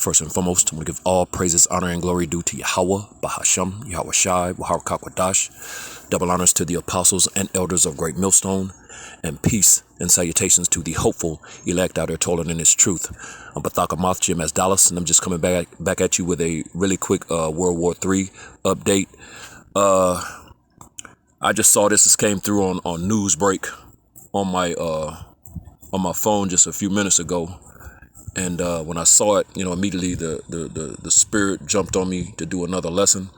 First and foremost, I'm going to give all praises, honor, and glory due to Yahweh, Bahasham, Yahweh Shai, WaharakakWadash. Double honors to the apostles and elders of Great Millstone, and peace and salutations to the hopeful elect out there toiling in His truth. I'm Bathaka Moth Jim as Dallas, and I'm just coming back at you with a really quick World War III update. I just saw this. This came through on Newsbreak on my phone just a few minutes ago. And when I saw it, immediately the spirit jumped on me to do another lesson.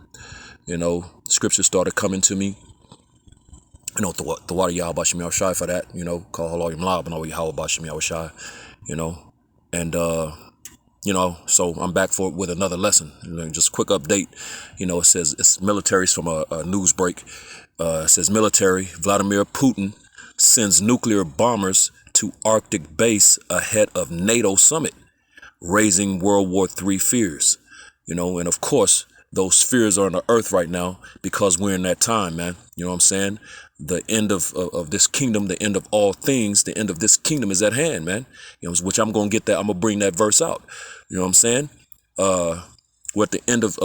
Scripture started coming to me. The water Yahweh Bashim Yahweh Shai for that, call Allah Yamla, but no Yahweh Bashim Yahweh Shai, and, so I'm back with another lesson. Just a quick update. It says it's militaries from a Newsbreak. It says military, Vladimir Putin sends nuclear bombers to Arctic base ahead of NATO summit, raising World War III fears. And of course, those fears are on the earth right now because we're in that time, man. You know what I'm saying? The end of this kingdom, the end of all things, the end of this kingdom is at hand, man. Which I'm going to get that. I'm going to bring that verse out. You know what I'm saying? We're at the end of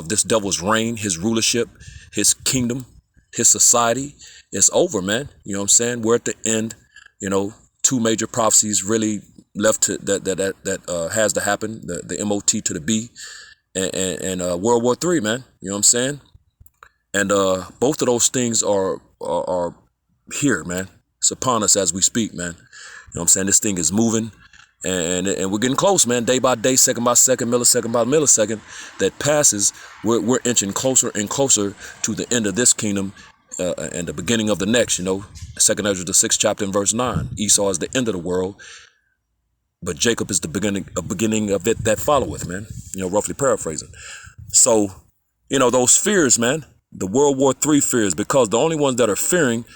this devil's reign, his rulership, his kingdom, his society. It's over, man. You know what I'm saying? We're at the end. Two major prophecies really left that has to happen. The MOT to the B and World War III, man. You know what I'm saying? And both of those things are here, man. It's upon us as we speak, man. You know what I'm saying? This thing is moving and we're getting close, man. Day by day, second by second, millisecond by millisecond that passes, we're inching closer and closer to the end of this kingdom and the beginning of the next. 2nd Ezra, the 6th chapter and verse 9. Esau is the end of the world, but Jacob is the beginning of it that followeth, man. Roughly paraphrasing. So, those fears, man, the World War III fears, because the only ones that are fearing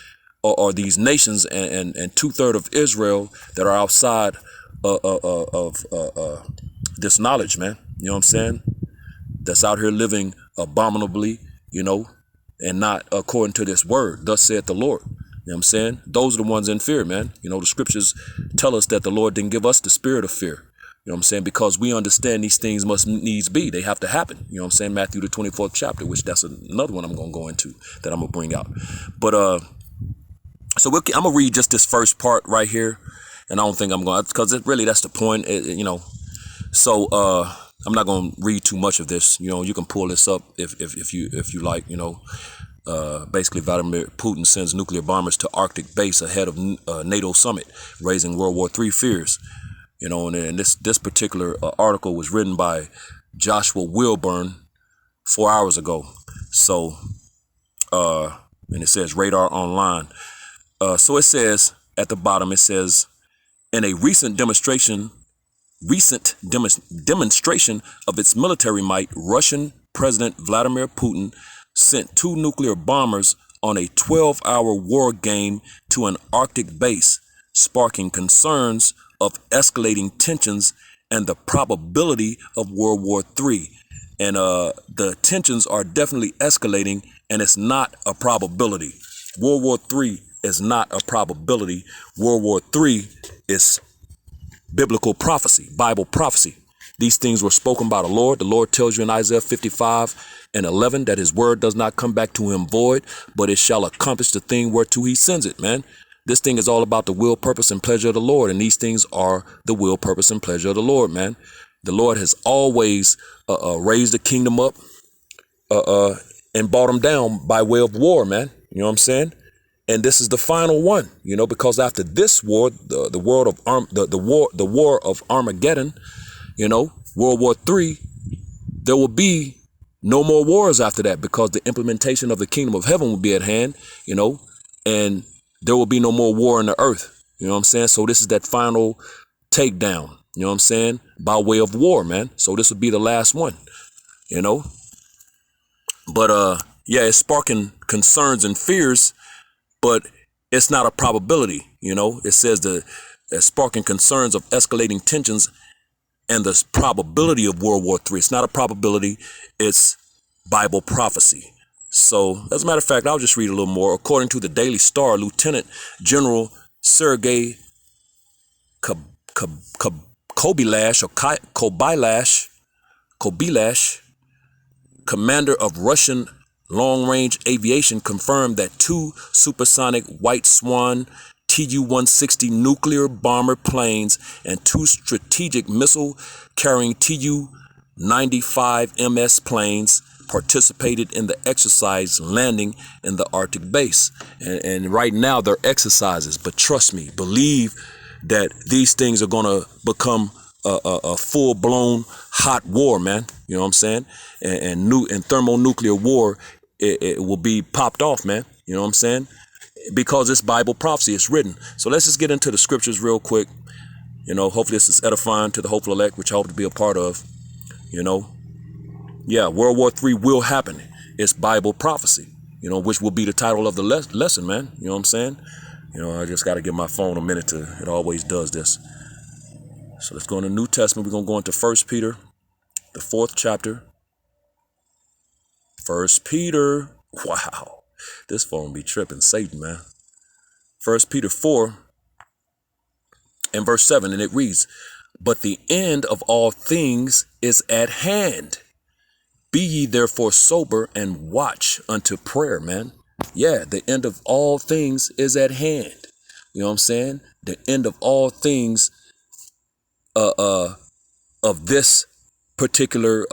are these nations and 2/3 of Israel that are outside of this knowledge, man. You know what I'm saying? That's out here living abominably, and not according to this word. Thus saith the Lord. You know what I'm saying? Those are the ones in fear, man. The scriptures tell us that the Lord didn't give us the spirit of fear. You know what I'm saying? Because we understand these things must needs be. They have to happen. You know what I'm saying? Matthew, the 24th chapter, which that's another one I'm going to go into that I'm going to bring out. But so I'm going to read just this first part right here. And I don't think I'm going to, because that's the point, So I'm not going to read too much of this. You can pull this up if you like, basically, Vladimir Putin sends nuclear bombers to Arctic base ahead of NATO summit, raising World War III fears. And this particular article was written by Joshua Wilburn 4 hours ago. So, and it says Radar Online. So it says at the bottom, it says, in a recent demonstration of its military might, Russian President Vladimir Putin sent 2 nuclear bombers on a 12-hour war game to an Arctic base, sparking concerns of escalating tensions and the probability of World War III. And the tensions are definitely escalating, and it's not a probability. World War III is not a probability. World War III is biblical prophecy, Bible prophecy. These things were spoken by the Lord. The Lord tells you in Isaiah 55:11 that his word does not come back to him void, but it shall accomplish the thing whereto he sends it, man. This thing is all about the will, purpose, and pleasure of the Lord. And these things are the will, purpose, and pleasure of the Lord, man. The Lord has always raised the kingdom up and brought them down by way of war, man. You know what I'm saying? And this is the final one, because after this war, the war of Armageddon, World War III, there will be no more wars after that, because the implementation of the kingdom of heaven will be at hand, and there will be no more war on the earth. You know what I'm saying? So this is that final takedown, you know what I'm saying? By way of war, man. So this will be the last one, But, it's sparking concerns and fears, but it's not a probability, It says sparking concerns of escalating tensions and the probability of World War III. It's not a probability. It's Bible prophecy. So, as a matter of fact, I'll just read a little more. According to the Daily Star, Lieutenant General Sergei Kobylash Kobilash, commander of Russian long-range aviation, confirmed that 2 supersonic White Swan Tu-160 nuclear bomber planes and 2 strategic missile-carrying Tu-95 MS planes participated in the exercise landing in the Arctic base. And right now they're exercises, but trust me, believe that these things are going to become a full-blown hot war, man. You know what I'm saying? And thermonuclear war, it will be popped off, man. You know what I'm saying? Because it's Bible prophecy, it's written. So let's just get into the scriptures real quick. You know, hopefully this is edifying to the hopeful elect, which I hope to be a part of. You know, yeah, World War III will happen. It's Bible prophecy, you know, which will be the title of the lesson, man. You know what I'm saying? You know, I just got to give my phone a minute it always does this. So let's go into the New Testament. We're going to go into 1 Peter, the 4th chapter. 1 Peter. Wow. This phone be tripping Satan, man. 1 Peter 4 and verse 7, and it reads, "But the end of all things is at hand. Be ye therefore sober and watch unto prayer," man. Yeah, the end of all things is at hand. You know what I'm saying? The end of all things of this particular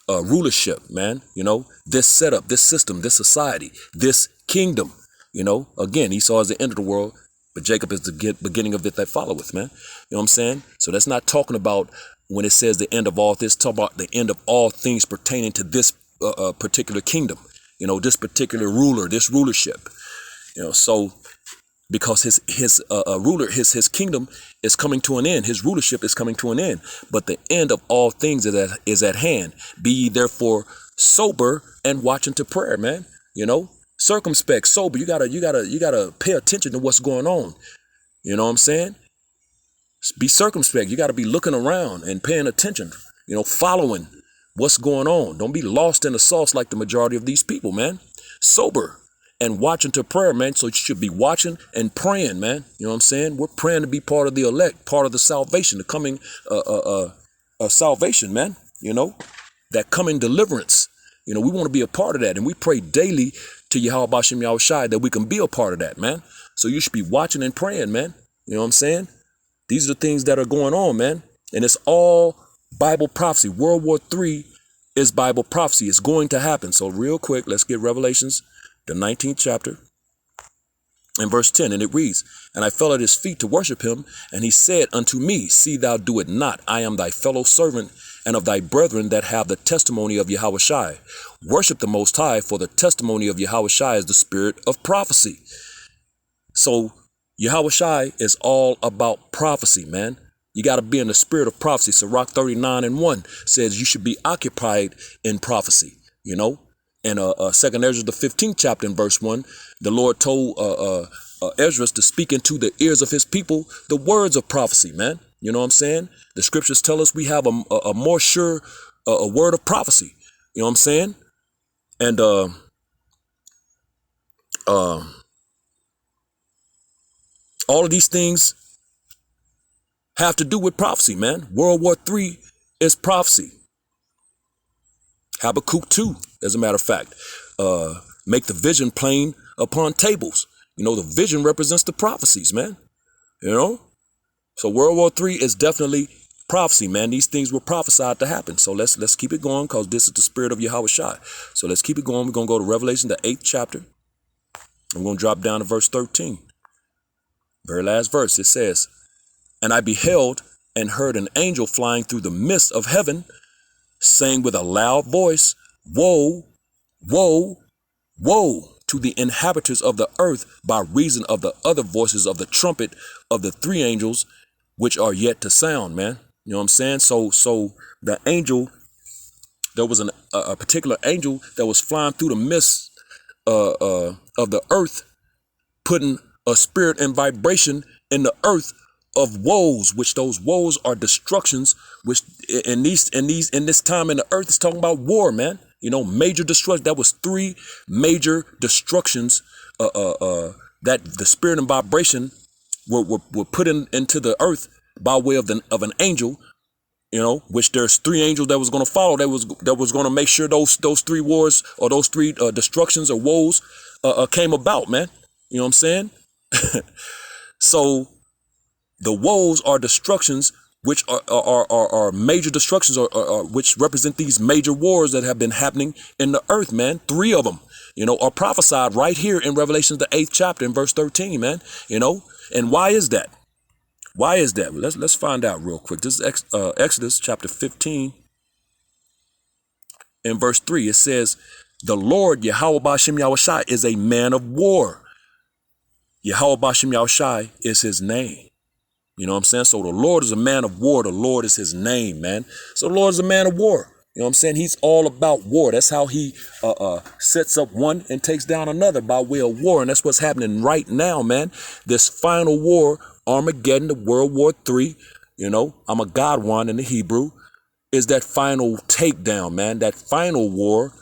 rulership, man. You know, this setup, this system, this society, this kingdom. You know, again, Esau is the end of the world, but Jacob is the beginning of it that followeth, man. You know what I'm saying? So that's not talking about when it says the end of all this, talking about the end of all things pertaining to this particular kingdom. You know, this particular ruler, this rulership. You know, so because his kingdom is coming to an end. His rulership is coming to an end. But the end of all things is at hand. Be ye therefore sober and watch unto prayer, man. You know, circumspect, sober. You gotta pay attention to what's going on. You know what I'm saying? Be circumspect. You gotta be looking around and paying attention. You know, following what's going on. Don't be lost in the sauce like the majority of these people, man. Sober and watching to prayer, man. So you should be watching and praying, man. You know what I'm saying? We're praying to be part of the elect, part of the salvation, the coming salvation, man. You know, that coming deliverance. You know, we want to be a part of that. And we pray daily to Yahweh Bashem Yahushai that we can be a part of that, man. So you should be watching and praying, man. You know what I'm saying? These are the things that are going on, man. And it's all Bible prophecy. World War III is Bible prophecy. It's going to happen. So real quick, let's get Revelations, the 19th chapter, and verse 10, and it reads, "And I fell at his feet to worship him, and he said unto me, See thou do it not. I am thy fellow servant and of thy brethren that have the testimony of Yahushai. Worship the Most High, for the testimony of Yahushai is the spirit of prophecy." So Yahushai is all about prophecy, man. You got to be in the spirit of prophecy. Sirach 39:1 says you should be occupied in prophecy, you know. And 2 Ezra, the 15th chapter in verse 1, the Lord told Ezra to speak into the ears of his people the words of prophecy, man. You know what I'm saying? The scriptures tell us we have a more sure a word of prophecy. You know what I'm saying? And all of these things have to do with prophecy, man. World War III is prophecy. Habakkuk 2, as a matter of fact, make the vision plain upon tables. You know, the vision represents the prophecies, man. You know, so World War III is definitely prophecy, man. These things were prophesied to happen. So let's keep it going, because this is the spirit of Yahushua. So let's keep it going. We're going to go to Revelation, the 8th chapter. I'm going to drop down to verse 13. Very last verse. It says, "And I beheld and heard an angel flying through the midst of heaven, saying with a loud voice, Woe, woe, woe to the inhabitants of the earth, by reason of the other voices of the trumpet of the 3 angels, which are yet to sound," man. You know what I'm saying? So the angel, there was a particular angel that was flying through the midst of the earth, putting a spirit and vibration in the earth of woes, which those woes are destructions, which in this time in the earth is talking about war, man. You know, major destruction. That was 3 major destructions that the spirit and vibration were put into the earth by way of an angel which there's three angels that was going to follow, that was going to make sure those three wars, or those three destructions or woes came about, man. You know what I'm saying? So the woes are destructions, which are major destructions, or which represent these major wars that have been happening in the earth, man. Three of them, are prophesied right here in Revelation, the 8th chapter, in verse 13, man. And why is that? Why is that? Let's find out real quick. This is Exodus chapter 15 in verse 3. It says, the Lord Yahweh Ba'Shem Yahushai is a man of war. Yahweh Ba'Shem Yahushai is his name. You know what I'm saying? So the Lord is a man of war. The Lord is his name, man. So the Lord is a man of war. You know what I'm saying? He's all about war. That's how he sets up one and takes down another by way of war. And that's what's happening right now, man. This final war, Armageddon, the World War III, Armageddon in the Hebrew, is that final takedown, man. That final war.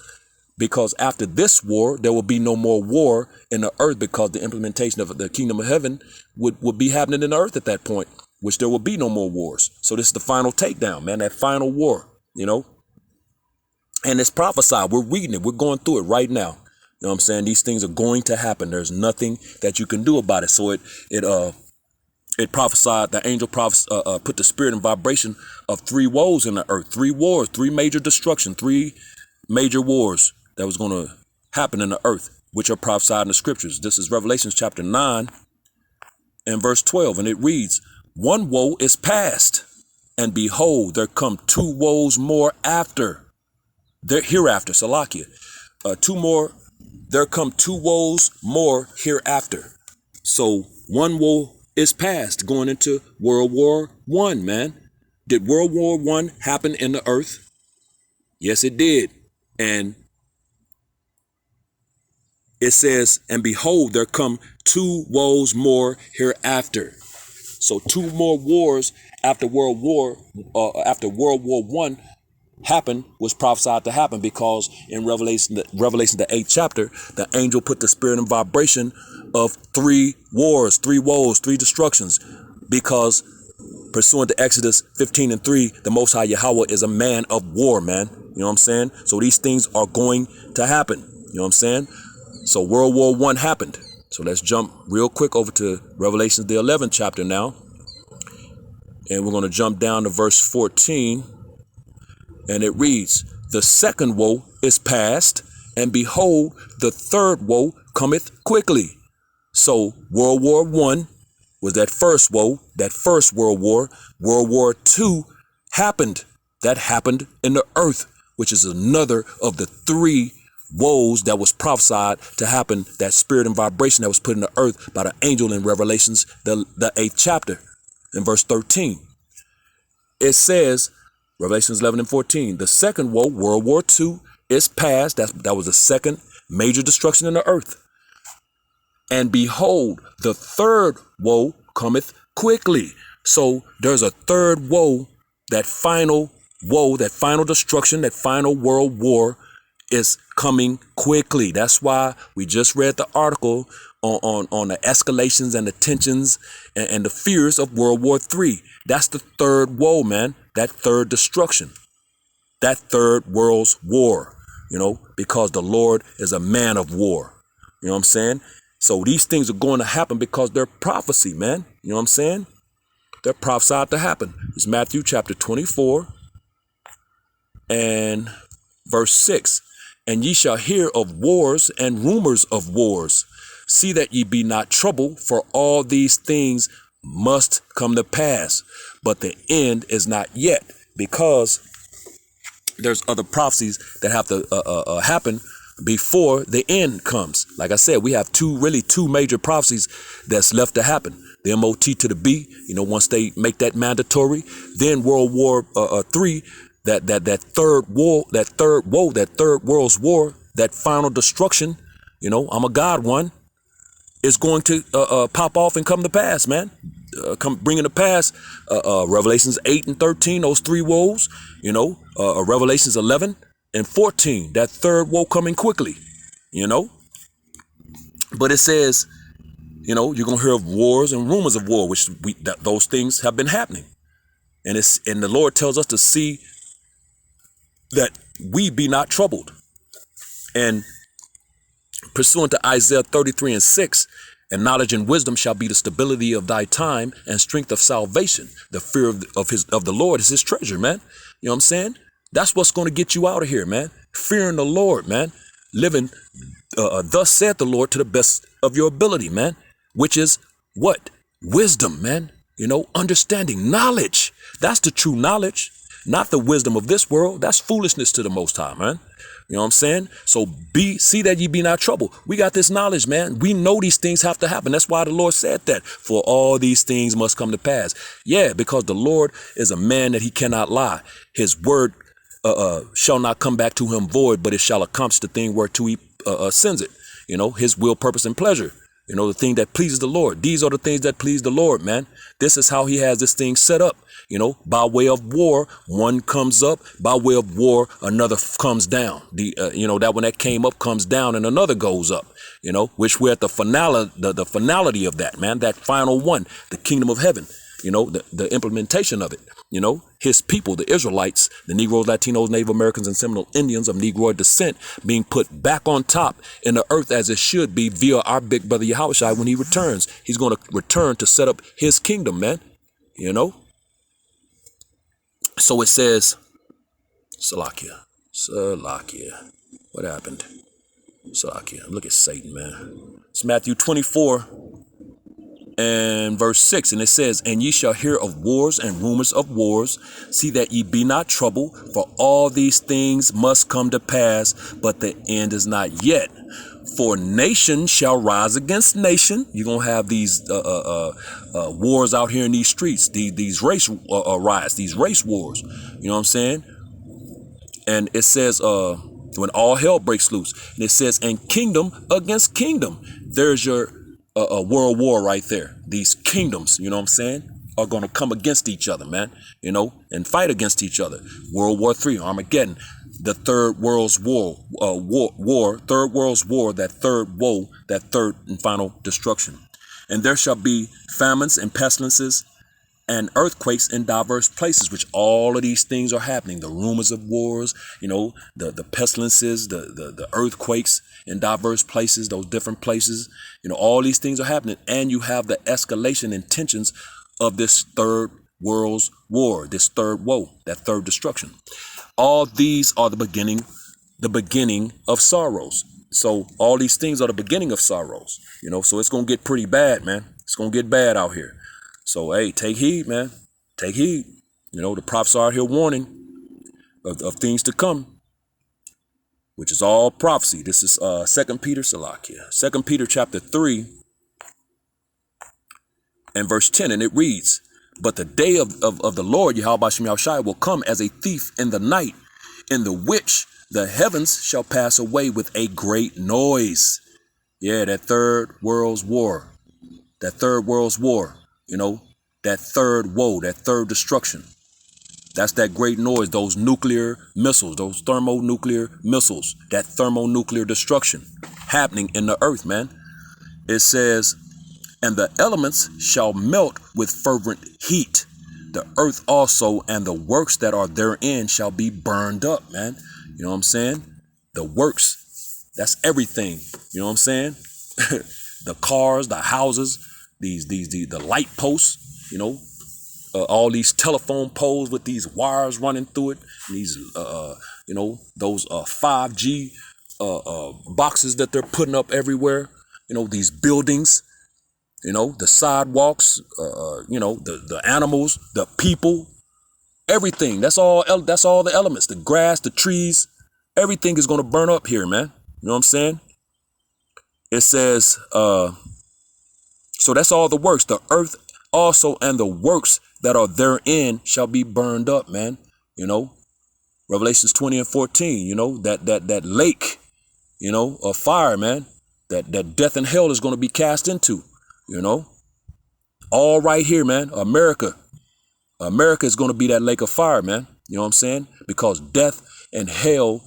Because after this war, there will be no more war in the earth, because the implementation of the kingdom of heaven would be happening in the earth at that point, which there will be no more wars. So this is the final takedown, man, that final war, and it's prophesied. We're reading it. We're going through it right now. You know what I'm saying? These things are going to happen. There's nothing that you can do about it. So it prophesied, the angel put the spirit and vibration of three woes in the earth, three wars, three major destruction, three major wars that was going to happen in the earth, which are prophesied in the scriptures. This is Revelation chapter 9 and verse 12. And it reads, one woe is past, and behold, there come two woes more after. Hereafter, Salakia. There come two woes more hereafter. So one woe is past, going into World War I, man. Did World War I happen in the earth? Yes, it did. And it says, and behold, there come two woes more hereafter. So two more wars after World War I happened, was prophesied to happen, because in Revelation, the 8th chapter, the angel put the spirit and vibration of three wars, three woes, three destructions, because pursuant to Exodus 15 and 3, the Most High Yahweh is a man of war, man. You know what I'm saying? So these things are going to happen. You know what I'm saying? So World War I happened. So let's jump real quick over to Revelation, the 11th chapter now. And we're going to jump down to verse 14. And it reads, the second woe is past, and behold, the third woe cometh quickly. So World War I was that first woe, that first World War. World War II happened. That happened in the earth, which is another of the three woes that was prophesied to happen, that spirit and vibration that was put in the earth by the angel in Revelations, the 8th chapter, in verse 13. It says, Revelations 11 and 14, the second woe, World War II, is past. That was the second major destruction in the earth. And behold, the third woe cometh quickly. So there's a third woe, that final destruction, that final world war is coming quickly. That's why we just read the article on the escalations and the tensions and the fears of World War III. That's the third woe, man. That third destruction, that third world's war, because the Lord is a man of war. You know what I'm saying? So these things are going to happen because they're prophecy, man. You know what I'm saying? They're prophesied to happen. It's Matthew chapter 24 and verse 6. And ye shall hear of wars and rumors of wars. See that ye be not troubled, for all these things must come to pass. But the end is not yet, because there's other prophecies that have to happen before the end comes. Like I said, we have two major prophecies that's left to happen. The MOT to the B, once they make that mandatory. Then World War III, that third world's war, that final destruction, I'm a God one, is going to pop off and come to pass, man. Bringing to pass Revelations 8 and 13, those three woes, Revelations 11 and 14, that third woe coming quickly, But it says, you're going to hear of wars and rumors of war, which those things have been happening. And the Lord tells us to see that we be not troubled. And pursuant to Isaiah 33:6, and knowledge and wisdom shall be the stability of thy time and strength of salvation. The fear of the Lord is his treasure, man. You know what I'm saying? That's what's going to get you out of here, man. Fearing the Lord, man. Living, thus saith the Lord, to the best of your ability, man. Which is what? Wisdom, man. You know, understanding, knowledge. That's the true knowledge, not the wisdom of this world. That's foolishness to the Most High, man. You know what I'm saying? So see that ye be not troubled. We got this knowledge, man. We know these things have to happen. That's why the Lord said that. For all these things must come to pass. Yeah, because the Lord is a man that he cannot lie. His word shall not come back to him void, but it shall accomplish the thing whereto he sends it. You know, his will, purpose, and pleasure. You know, the thing that pleases the Lord. These are the things that please the Lord, man. This is how he has this thing set up. You know, by way of war, one comes up. By way of war, another comes down. You know, that when that came up comes down and another goes up. You know, which we're at the finality of that, man. That final one, the kingdom of heaven. You know, the implementation of it. You know, his people, the Israelites, the Negroes, Latinos, Native Americans, and Seminole Indians of Negroid descent being put back on top in the earth as it should be via our big brother Yahushua when he returns. He's going to return to set up his kingdom, man. You know? So it says, Salakia. What happened? Salakia. Look at Satan, man. It's Matthew 24 and verse 6, and it says, and ye shall hear of wars and rumors of wars. See that ye be not troubled, for all these things must come to pass, but the end is not yet. For nation shall rise against nation. You're going to have these wars out here in these streets, these race riots, these race wars. You know what I'm saying? And it says, when all hell breaks loose, and it says, and kingdom against kingdom. There's your a world war right there. These kingdoms, you know what I'm saying, are going to come against each other, man, you know, and fight against each other. World War III, Armageddon, the third world's war, third world's war, that third woe, that third and final destruction. And there shall be famines and pestilences and earthquakes in diverse places, which all of these things are happening. The rumors of wars, you know, the pestilences, the earthquakes in diverse places, those different places, you know, all these things are happening. And you have the escalation and tensions of this third world's war, this third woe, that third destruction. All these are the beginning of sorrows. So all these things are the beginning of sorrows, you know, so it's going to get pretty bad, man. It's going to get bad out here. So, hey, take heed, man. Take heed. You know, the prophets are out here warning of things to come, which is all prophecy. This is 2 Peter, Salakia. 2 Peter chapter 3 and verse 10, and it reads, but the day of the Lord, Yahweh Shem Yahushua, will come as a thief in the night, in the which the heavens shall pass away with a great noise. Yeah, that third world's war. That third world's war. You know, that third woe, that third destruction. That's that great noise, those nuclear missiles, those thermonuclear missiles, that thermonuclear destruction happening in the earth, man. It says, and the elements shall melt with fervent heat. The earth also and the works that are therein shall be burned up, man. You know what I'm saying? The works, that's everything. You know what I'm saying? The cars, the houses, the light posts, you know, all these telephone poles with these wires running through it, these you know, those 5G boxes that they're putting up everywhere, you know, these buildings, you know, the sidewalks, you know, the animals, the people, everything. That's all the elements, the grass, the trees, everything is going to burn up here, man. You know what I'm saying? It says, so that's all the works. The earth also and the works that are therein shall be burned up, man. You know, Revelations 20 and 14, you know, that lake, you know, of fire, man, that death and hell is going to be cast into, you know, all right here, man. America is going to be that lake of fire, man. You know what I'm saying? Because death and hell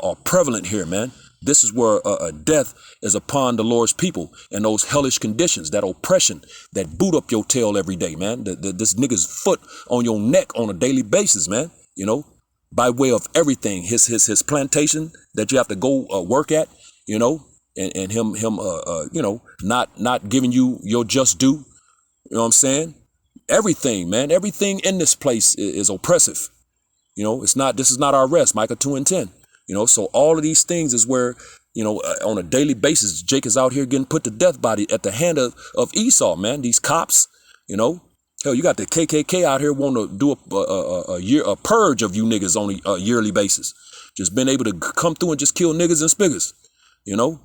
are prevalent here, man. This is where death is upon the Lord's people, and those hellish conditions, that oppression, that boot up your tail every day, man. This nigga's foot on your neck on a daily basis, man. You know, by way of everything, his plantation that you have to go work at, you know, and him you know, not giving you your just due. You know what I'm saying? Everything, man, everything in this place is oppressive. You know, this is not our rest. Micah 2:10. You know, so all of these things is where, you know, on a daily basis, Jake is out here getting put to death at the hand of Esau, man. These cops, you know, hell, you got the KKK out here wanting to do a purge of you niggas on a yearly basis. Just been able to come through and just kill niggas and spiggers, you know.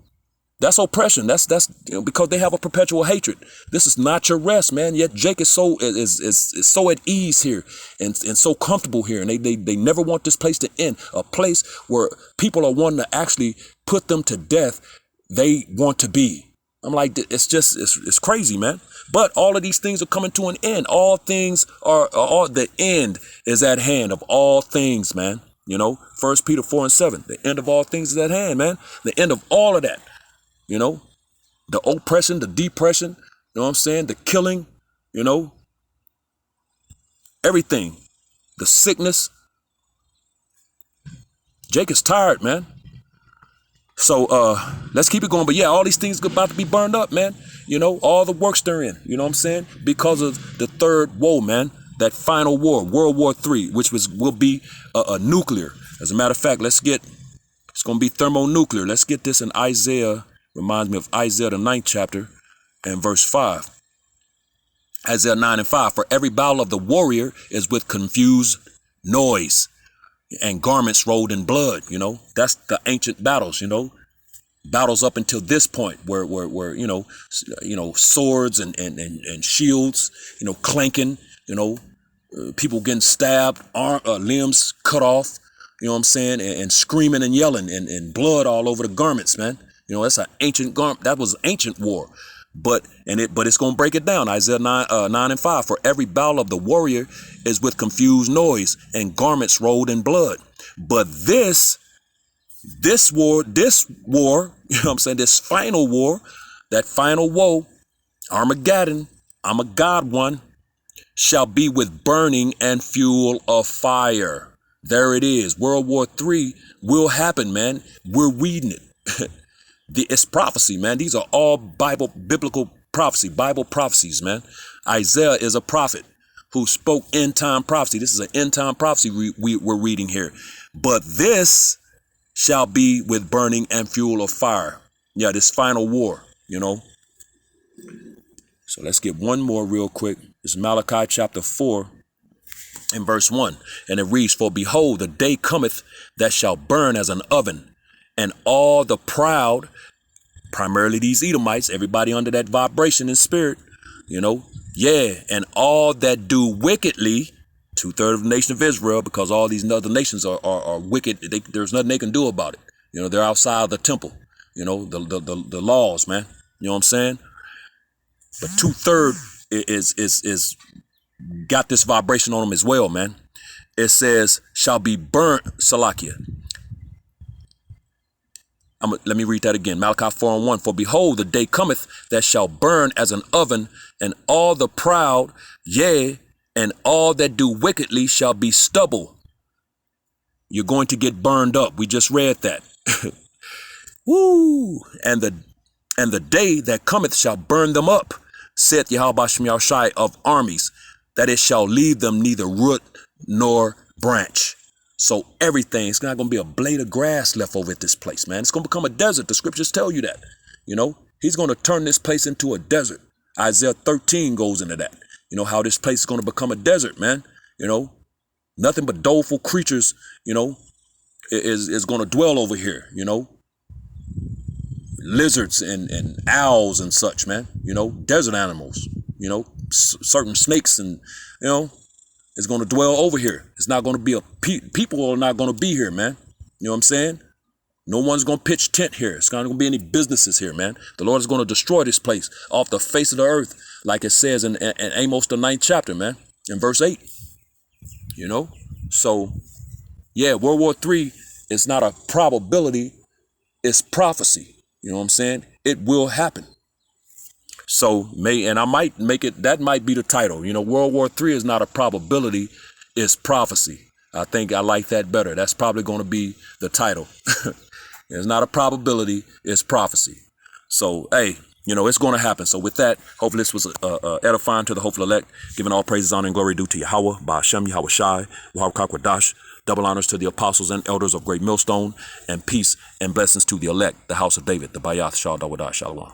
That's oppression. That's you know, because they have a perpetual hatred. This is not your rest, man. Yet Jake is so at ease here and so comfortable here, and they never want this place to end. A place where people are wanting to actually put them to death. They want to be. I'm like, it's crazy, man. But all of these things are coming to an end. All things all the end is at hand of all things, man. You know, 1 Peter 4:7. The end of all things is at hand, man. The end of all of that. You know, the oppression, the depression, you know what I'm saying? The killing, you know, everything, the sickness. Jake is tired, man. So let's keep it going. But yeah, all these things are about to be burned up, man. You know, all the works they're in, you know what I'm saying? Because of the third woe, man, that final war, World War III, which will be a nuclear. As a matter of fact, it's going to be thermonuclear. Let's get this in Isaiah. Reminds me of Isaiah, the 9th chapter, and verse 5. Isaiah 9:5. For every battle of the warrior is with confused noise and garments rolled in blood. You know, that's the ancient battles, you know, battles up until this point where you know, swords and shields, you know, clanking, you know, people getting stabbed, limbs cut off, you know what I'm saying, and screaming and yelling and blood all over the garments, man. You know, that's an ancient garment. That was ancient war, but it's gonna break it down. Isaiah 9:5. For every battle of the warrior is with confused noise and garments rolled in blood. But this war, you know what I'm saying, this final war, that final woe, Armageddon, I'm a God one, shall be with burning and fuel of fire. There it is. World War III will happen, man. We're reading it. It's prophecy, man. These are all biblical prophecy, Bible prophecies, man. Isaiah is a prophet who spoke end time prophecy. This is an end time prophecy we're reading here. But this shall be with burning and fuel of fire. Yeah, this final war, you know. So let's get one more real quick. It's Malachi chapter 4 and verse 1. And it reads, for behold, the day cometh that shall burn as an oven, and all the proud, primarily these Edomites, everybody under that vibration in spirit, you know, yeah, and all that do wickedly, 2/3 of the nation of Israel, because all these other nations are wicked. There's nothing they can do about it. You know, they're outside of the temple, you know, the laws, man. You know what I'm saying? But 2/3 is got this vibration on them as well, man. It says, shall be burnt, Salakia. Let me read that again. Malachi 4:1. For behold, the day cometh that shall burn as an oven, and all the proud, yea, and all that do wickedly shall be stubble. You're going to get burned up. We just read that. Woo! And the day that cometh shall burn them up, saith Yahweh Shem Yahushai of armies, that it shall leave them neither root nor branch. So everything, it's not going to be a blade of grass left over at this place, man. It's going to become a desert. The scriptures tell you that. You know, he's going to turn this place into a desert. Isaiah 13 goes into that. You know, how this place is going to become a desert, man. You know, nothing but doleful creatures, you know, is going to dwell over here, you know. Lizards and owls and such, man. You know, desert animals, you know, certain snakes and, you know, is going to dwell over here. It's not going to be people are not going to be here, man. You know what I'm saying? No one's going to pitch tent here. It's not going to be any businesses here, man. The Lord is going to destroy this place off the face of the earth, like it says in Amos, the 9th chapter, man, in verse 8. You know? So, yeah, World War III is not a probability. It's prophecy. You know what I'm saying? It will happen. So and I might make it, that might be the title. You know, World War III is not a probability, it's prophecy. I think I like that better. That's probably going to be the title. It's not a probability, it's prophecy. So, hey, you know, it's going to happen. So with that, hopefully this was edifying to the hopeful elect, giving all praises, honor, and glory due to Yahweh, Ba'ashem, Yahweh Shai, Wahab Kwadash, double honors to the apostles and elders of Great Millstone, and peace and blessings to the elect, the house of David, the Bayath, Shah Dawada, Shalom.